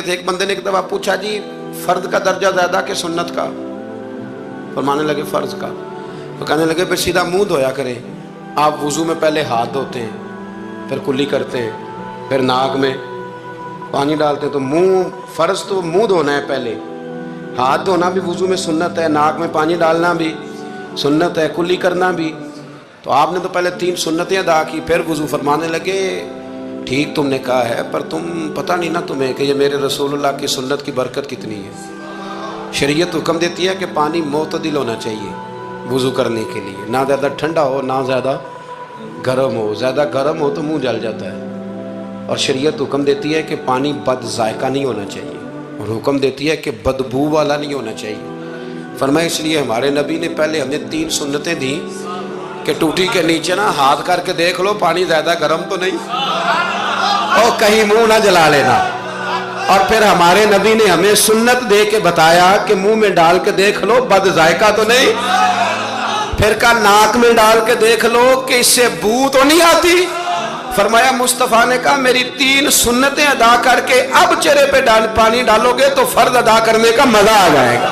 एक बंदे ने एक दफा पूछा, जी फर्द का दर्जा ज्यादा कि सुन्नत का? फरमाने लगे फर्ज का। तो कहने लगे फिर सीधा मुंह धोया करें। आप वुजू में पहले हाथ धोते हैं, फिर कुल्ली करते हैं, फिर नाक में पानी डालते हैं। तो मुंह, फर्ज तो मुंह धोना है पहले, हाथ धोना भी वुजू में सुन्नत है, नाक में पानी डालना भी सुन्नत है, कुल्ली करना भी। तो आपने तो पहले 3 सुन्नतें अदा की, फिर वुजू। फरमाने लगे ठीक तुमने कहा है, पर तुम पता नहीं ना तुम्हें कि ये मेरे रसूलुल्लाह की सुन्नत की बरकत कितनी है। शरीयत हुक्म देती है कि पानी मोतदिल होना चाहिए वुजू करने के लिए, ना ज़्यादा ठंडा हो ना ज़्यादा गर्म हो। ज़्यादा गर्म हो तो मुंह जल जाता है। और शरीयत हुक्म देती है कि पानी बद जायका नहीं होना चाहिए, और हुक्म देती है कि बदबू वाला नहीं होना चाहिए। फरमाया इसलिए हमारे नबी ने पहले हमें 3 सुन्नतें दी कि टूटी के नीचे ना हाथ करके देख लो पानी ज़्यादा गर्म तो नहीं, और कहीं मुंह ना जला लेना। और फिर हमारे नबी ने हमें सुन्नत दे के बताया कि मुंह में डाल के देख लो बद जायका तो नहीं। फिर का नाक में डाल के देख लो कि इससे बू तो नहीं आती। फरमाया मुस्तफ़ा ने कहा मेरी 3 सुन्नतें अदा करके अब चेहरे पे पानी डालोगे तो फर्ज अदा करने का मजा आ जाएगा।